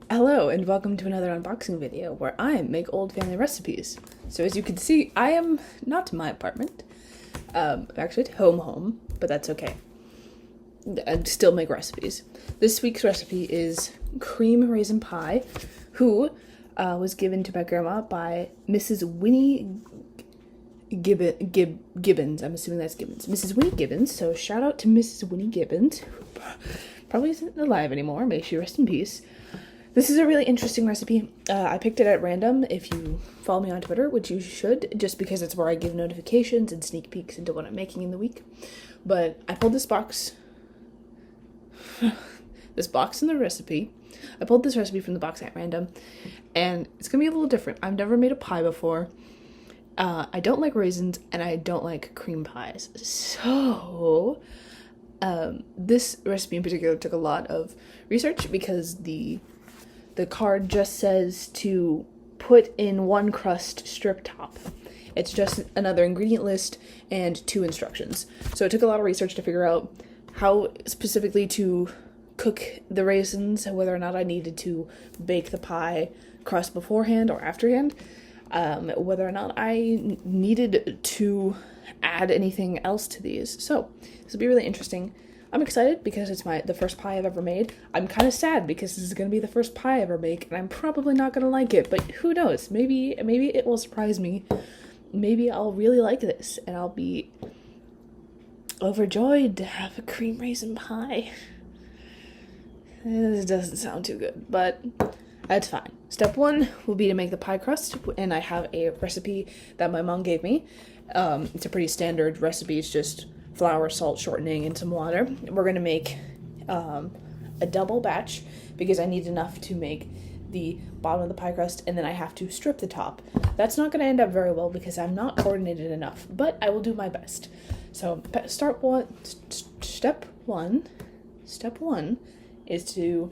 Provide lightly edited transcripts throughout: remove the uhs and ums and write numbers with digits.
Hello and welcome to another unboxing video where I make old family recipes. So as you can see, I am not in my apartment. I'm actually at home, but that's okay. I still make recipes. This week's recipe is cream raisin pie, who was given to my grandma by Mrs. Winnie Gibbons. I'm assuming that's Gibbons. Mrs. Winnie Gibbons. So shout out to Mrs. Winnie Gibbons, who probably isn't alive anymore. May she rest in peace. This is a really interesting recipe. I picked it at random. If you follow me on Twitter, which you should, just because it's where I give notifications and sneak peeks into what I'm making in the week. But I pulled this box in the recipe. I pulled this recipe from the box at random, and it's gonna be a little different. I've never made a pie before. I don't like raisins, and I don't like cream pies. So, this recipe in particular took a lot of research because the card just says to put in one crust strip top. It's just another ingredient list and 2 instructions. So it took a lot of research to figure out how specifically to cook the raisins, whether or not I needed to bake the pie crust beforehand or afterhand, whether or not I needed to add anything else to these. So this will be really interesting. I'm excited because it's the first pie I've ever made. I'm kind of sad because this is going to be the first pie I ever make, and I'm probably not going to like it, but who knows? Maybe it will surprise me. Maybe I'll really like this, and I'll be overjoyed to have a cream raisin pie. This doesn't sound too good, but that's fine. Step 1 will be to make the pie crust, and I have a recipe that my mom gave me. It's a pretty standard recipe. It's just flour, salt, shortening, and some water. We're going to make a double batch because I need enough to make the bottom of the pie crust, and then I have to strip the top. That's not going to end up very well because I'm not coordinated enough, but I will do my best. So step one is to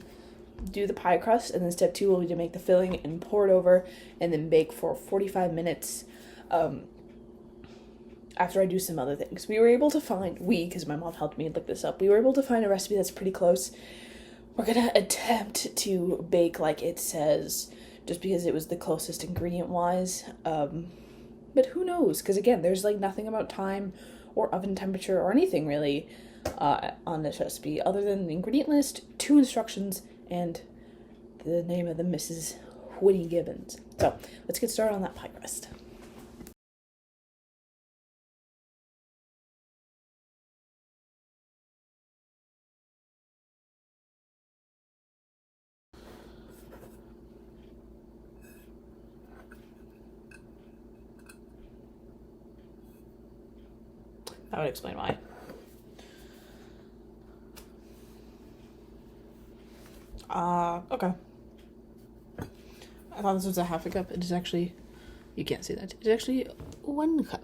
do the pie crust, and then step 2 will be to make the filling and pour it over and then bake for 45 minutes after I do some other things. We were able to find, because my mom helped me look this up, we were able to find a recipe that's pretty close. We're gonna attempt to bake like it says, just because it was the closest ingredient-wise. But who knows? Because again, there's like nothing about time or oven temperature or anything really on this recipe, other than the ingredient list, 2 instructions, and the name of the Mrs. Winnie Gibbons. So let's get started on that pie crust. That would explain why. Okay. I thought this was a half a cup. It is actually, you can't see that. It's actually 1 cup.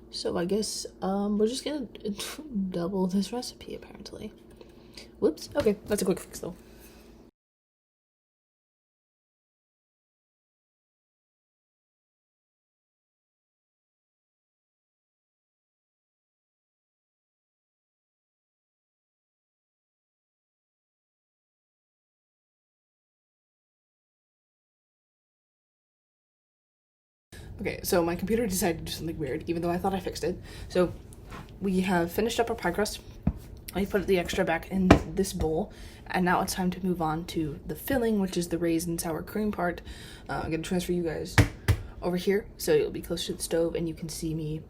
So I guess, we're just gonna double this recipe, apparently. Whoops. Okay, that's a quick fix, though. Okay, so my computer decided to do something weird, even though I thought I fixed it. So we have finished up our pie crust. I put the extra back in this bowl, and now it's time to move on to the filling, which is the raisin sour cream part. I'm gonna transfer you guys over here, so you'll be close to the stove, and you can see me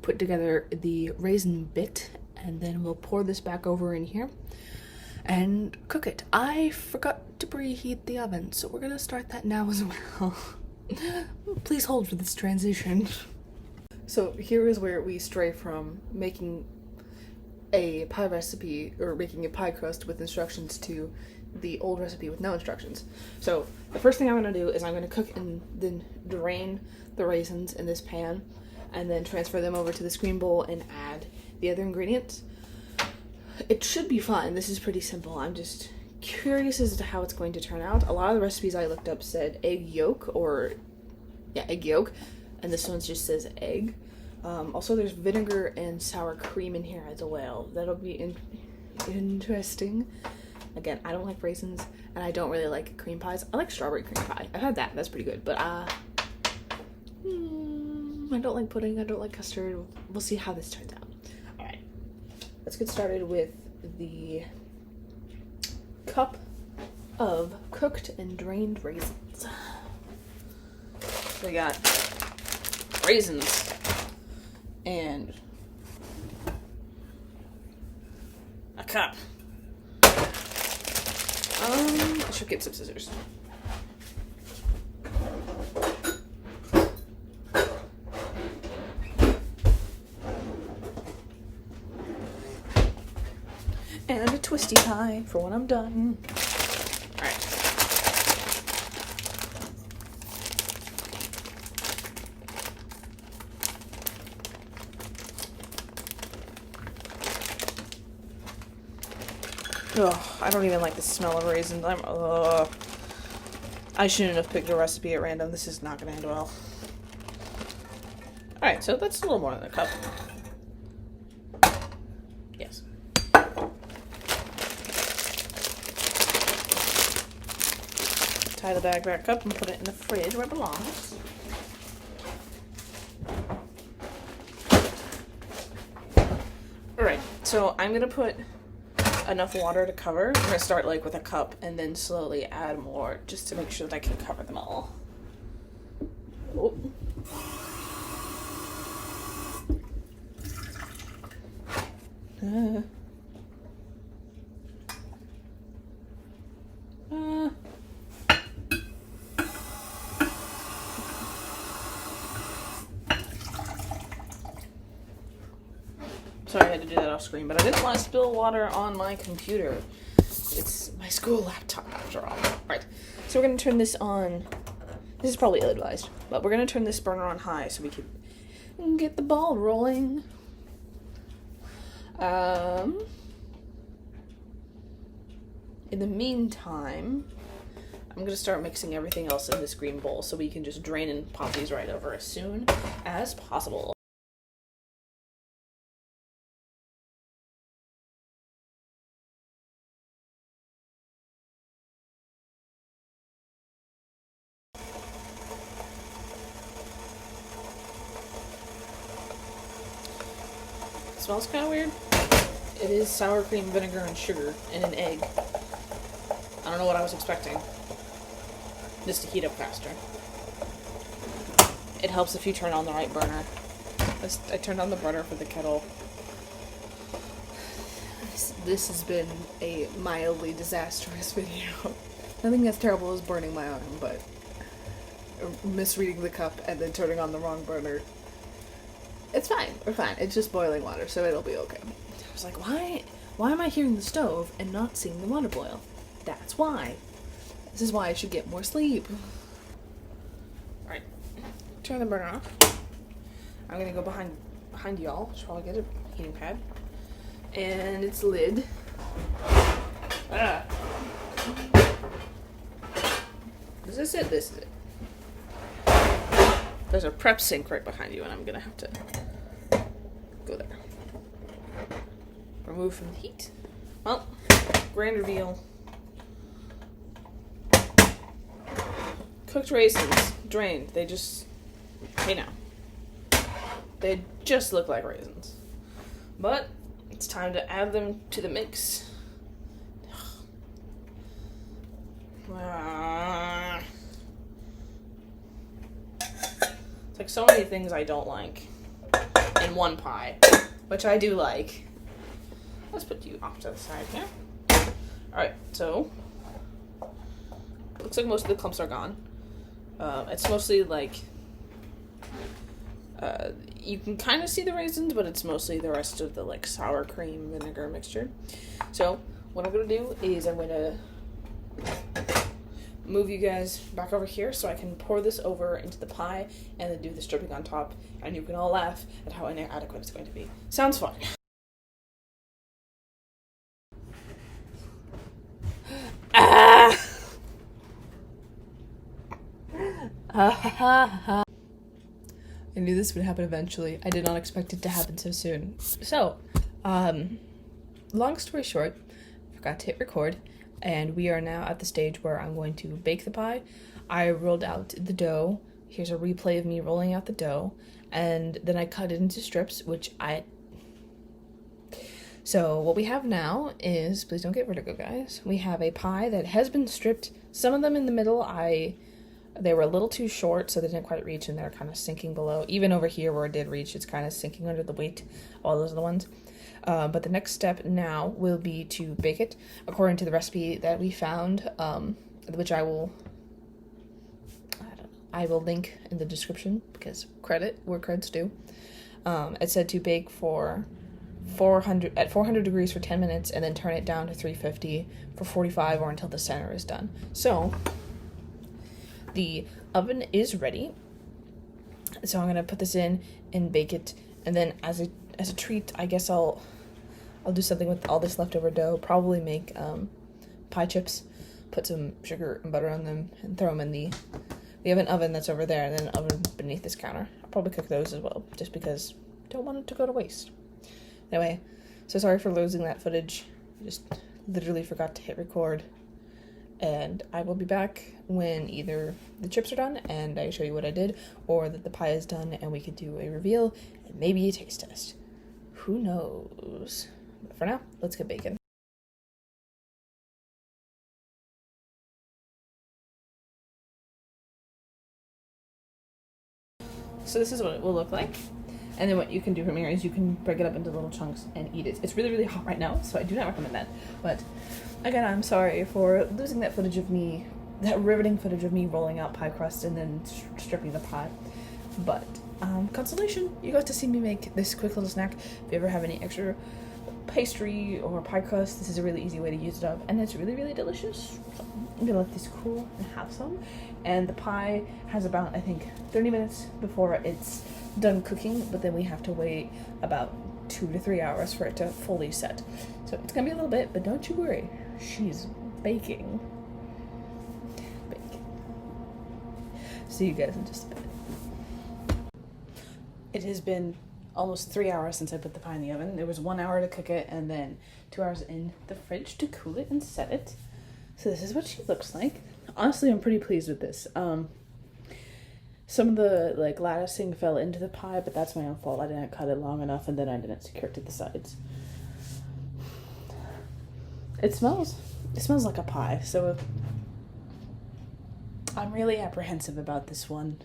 put together the raisin bit, and then we'll pour this back over in here and cook it. I forgot to preheat the oven, so we're gonna start that now as well. Please hold for this transition. So here is where we stray from making a pie recipe, or making a pie crust with instructions, to the old recipe with no instructions. So the first thing I'm going to do is I'm going to cook and then drain the raisins in this pan, and then transfer them over to the screen bowl and add the other ingredients. It should be fine. This is pretty simple. I'm just curious as to how it's going to turn out. A lot of the recipes I looked up said egg yolk, and this one just says egg. Also, there's vinegar and sour cream in here as well. That'll be interesting. Again, I don't like raisins, and I don't really like cream pies. I like strawberry cream pie. I've had that. That's pretty good. But I don't like pudding. I don't like custard. We'll see how this turns out. All right. Let's get started with the cup of cooked and drained raisins. We got raisins and a cup. I should get some scissors. And a twisty pie for when I'm done. Alright. Ugh, I don't even like the smell of raisins. I shouldn't have picked a recipe at random. This is not going to end well. Alright, so that's a little more than a cup. Yes. Tie the bag back up and put it in the fridge where it belongs. Alright, so I'm going to put enough water to cover. I'm gonna start like with a cup and then slowly add more just to make sure that I can cover them all. Oh. Sorry I had to do that off screen, but I didn't want to spill water on my computer. It's my school laptop after all. Right, so we're going to turn this on. This is probably ill-advised, but we're going to turn this burner on high so we can get the ball rolling. In the meantime, I'm going to start mixing everything else in this green bowl so we can just drain and pop these right over as soon as possible. Smells kind of weird. It is sour cream, vinegar, and sugar, and an egg. I don't know what I was expecting. This to heat up faster. It helps if you turn on the right burner. I turned on the burner for the kettle. This has been a mildly disastrous video. Nothing as terrible as burning my arm, but misreading the cup and then turning on the wrong burner. It's fine. We're fine. It's just boiling water, so it'll be okay. I was like, why am I hearing the stove and not seeing the water boil? That's why. This is why I should get more sleep. Alright. Turn the burner off. I'm gonna go behind y'all. Should probably get a heating pad. And its lid. Is this it? This is it. There's a prep sink right behind you, and I'm gonna have to go there. Remove from the heat. Well, grand reveal. Cooked raisins, drained. They just, hey now. They just look like raisins. But it's time to add them to the mix. It's like so many things I don't like in one pie, which I do like. Let's put you off to the side here. Alright, so looks like most of the clumps are gone. It's mostly like you can kind of see the raisins, but it's mostly the rest of the like sour cream vinegar mixture. So what I'm gonna do is I'm gonna move you guys back over here so I can pour this over into the pie and then do the stripping on top, and you can all laugh at how inadequate it's going to be. Sounds fun. I knew this would happen eventually. I did not expect it to happen so soon. So, long story short, I forgot to hit record. And we are now at the stage where I'm going to bake the pie. I rolled out the dough. Here's a replay of me rolling out the dough. And then I cut it into strips, So what we have now is, please don't get vertigo, guys. We have a pie that has been stripped. Some of them in the middle, they were a little too short, so they didn't quite reach, and they're kind of sinking below. Even over here where it did reach, it's kind of sinking under the weight. All those are the ones. But the next step now will be to bake it according to the recipe that we found, which I will link in the description because credit where credit's due. It said to bake for 400 degrees for 10 minutes and then turn it down to 350 for 45 or until the center is done. So the oven is ready. So I'm going to put this in and bake it, and then as a treat, I guess I'll do something with all this leftover dough. Probably make pie chips, put some sugar and butter on them, and throw them in the we have an oven that's over there, and then an oven beneath this counter. I'll probably cook those as well, just because I don't want it to go to waste. Anyway, so sorry for losing that footage. I just literally forgot to hit record. And I will be back when either the chips are done and I show you what I did, or that the pie is done and we could do a reveal and maybe a taste test. Who knows? But for now, let's get baking. So this is what it will look like. And then what you can do from here is you can break it up into little chunks and eat it. It's really, really hot right now, so I do not recommend that. But again, I'm sorry for losing that footage of me, that riveting footage of me rolling out pie crust and then stripping the pie. But consolation, you got to see me make this quick little snack. If you ever have any extra pastry or pie crust, this is a really easy way to use it up, and it's really, really delicious. So I'm gonna let this cool and have some. And the pie has about, I think, 30 minutes before it's done cooking, but then we have to wait about 2 to 3 hours for it to fully set. So it's gonna be a little bit, but don't you worry, she's baking. See you guys in just a bit. It has been almost 3 hours since I put the pie in the oven. There was 1 hour to cook it and then 2 hours in the fridge to cool it and set it. So this is what she looks like. Honestly, I'm pretty pleased with this. Some of the latticing fell into the pie, but that's my own fault. I didn't cut it long enough, and then I didn't secure it to the sides. It smells like a pie, so I'm really apprehensive about this one.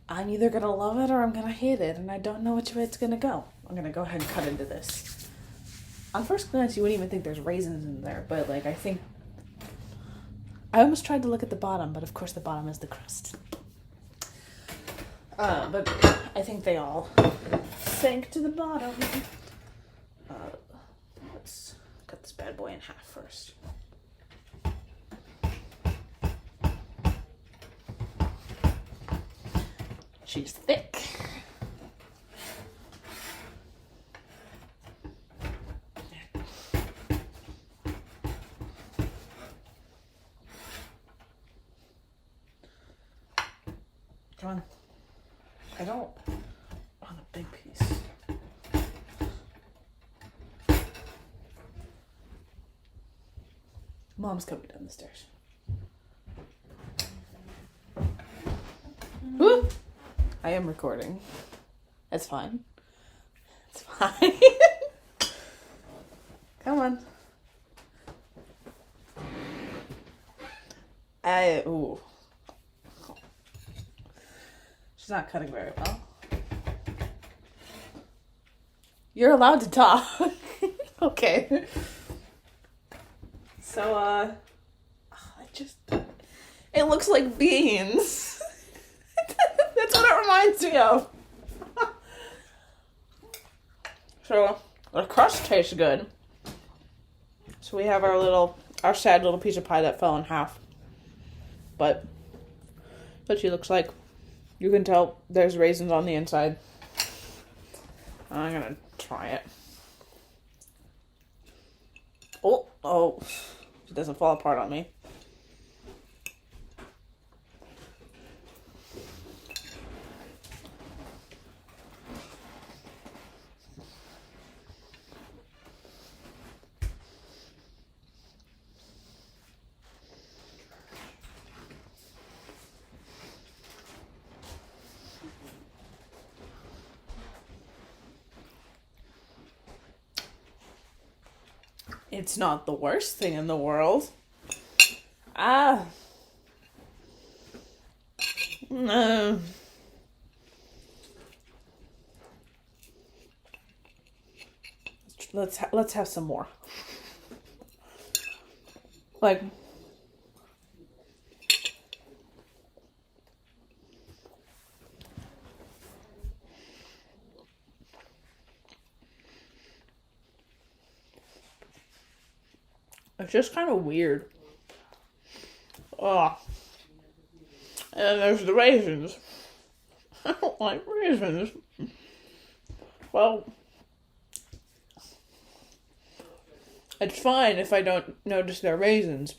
I'm either gonna love it or I'm gonna hate it, and I don't know which way it's gonna go. I'm gonna go ahead and cut into this. On first glance, you wouldn't even think there's raisins in there, but I almost tried to look at the bottom, but of course the bottom is the crust. But I think they all sank to the bottom. Let's cut this bad boy in half first. She's thick. Come on. I don't want a big piece. Mom's coming down the stairs. Woo! I am recording. It's fine. It's fine. Come on. Ooh. She's not cutting very well. You're allowed to talk. Okay. So, it looks like beans. That's what it reminds me of. So, the crust tastes good. So we have our sad little piece of pie that fell in half. But, what she looks like. You can tell there's raisins on the inside. I'm gonna try it. Oh, it doesn't fall apart on me. It's not the worst thing in the world. No. Let's have some more. Like, it's just kind of weird. Oh. And there's the raisins. I don't like raisins. Well, it's fine if I don't notice they're raisins.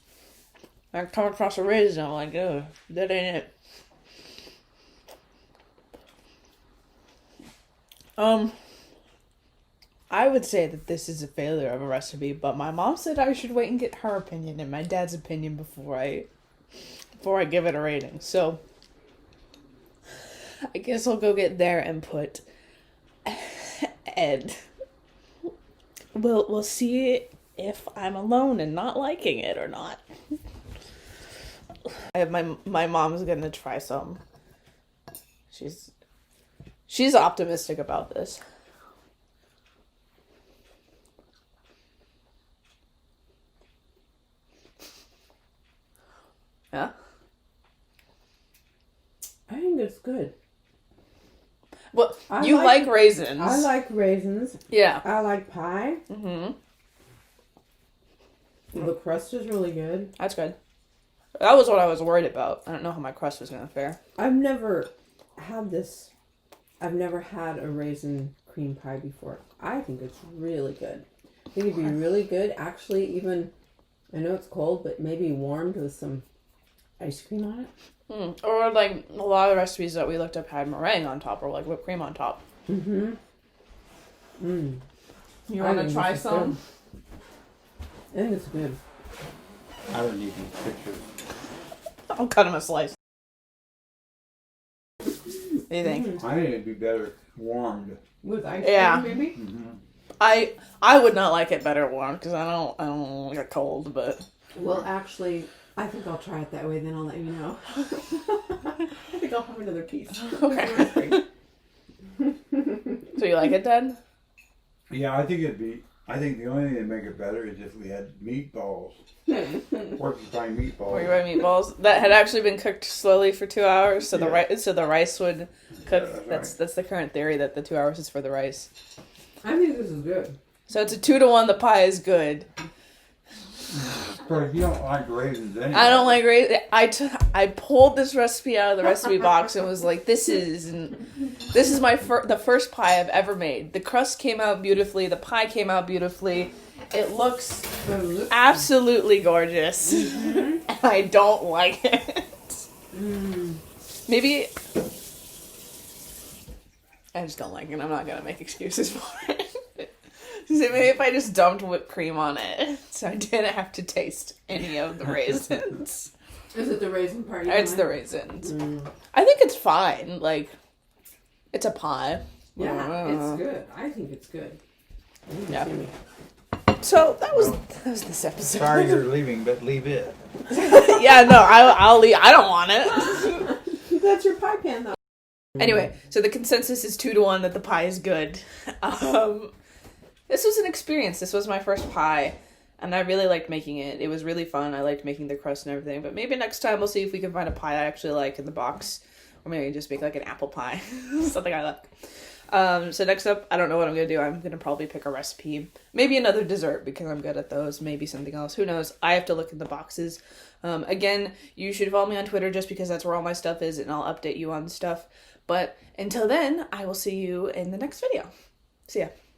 I come across a raisin, I'm like, oh, that ain't it. I would say that this is a failure of a recipe, but my mom said I should wait and get her opinion and my dad's opinion before I give it a rating. So I guess I'll go get their input, and we'll see if I'm alone in not liking it or not. I have my mom's gonna try some. She's optimistic about this. Yeah? I think it's good. Well, you like raisins. I like raisins. Yeah. I like pie. Mm-hmm. The crust is really good. That's good. That was what I was worried about. I don't know how my crust was going to fare. I've never had this. I've never had a raisin cream pie before. I think it's really good. I think it'd be really good. Actually, even, I know it's cold, but maybe warmed with some ice cream on it. Or like a lot of recipes that we looked up had meringue on top or like whipped cream on top. Mm-hmm. You want to try some? I think it's good. I don't need these pictures. I'll cut him a slice. What do you think? I think it'd be better warmed. With ice Yeah. cream, maybe? Mm-hmm. I would not like it better warm because I don't like it cold, but Well, actually, I think I'll try it that way, then I'll let you know. I think I'll have another piece. okay. So you like it, Dad? Yeah, I think the only thing that'd make it better is if we had meatballs. Porcupine meatballs. Porcupine meatballs that had actually been cooked slowly for 2 hours, so Yeah. the rice would cook. Yeah, That's the current theory, that the 2 hours is for the rice. I think this is good. So it's a 2-to-1. The pie is good. But you don't like raisins anyway. I don't like raisins. I pulled this recipe out of the recipe box and was like, this is the first pie I've ever made. The crust came out beautifully. The pie came out beautifully. It looks absolutely gorgeous. And I don't like it. Maybe I just don't like it. I'm not going to make excuses for it. So maybe if I just dumped whipped cream on it, so I didn't have to taste any of the raisins. Is it the raisin part? It's the raisins. I think it's fine. Like, it's a pie. Yeah, it's good. I think it's good. Yeah. So that was this episode. Sorry you're leaving, but leave it. Yeah, no, I'll leave. I don't want it. That's your pie pan, though. Anyway, so the consensus is 2-to-1 that the pie is good. This was an experience. This was my first pie, and I really liked making it. It was really fun. I liked making the crust and everything, but maybe next time we'll see if we can find a pie I actually like in the box, or maybe just make like an apple pie, something I like. So next up, I don't know what I'm going to do. I'm going to probably pick a recipe, maybe another dessert because I'm good at those, maybe something else. Who knows? I have to look in the boxes. Again, you should follow me on Twitter just because that's where all my stuff is, and I'll update you on stuff. But until then, I will see you in the next video. See ya.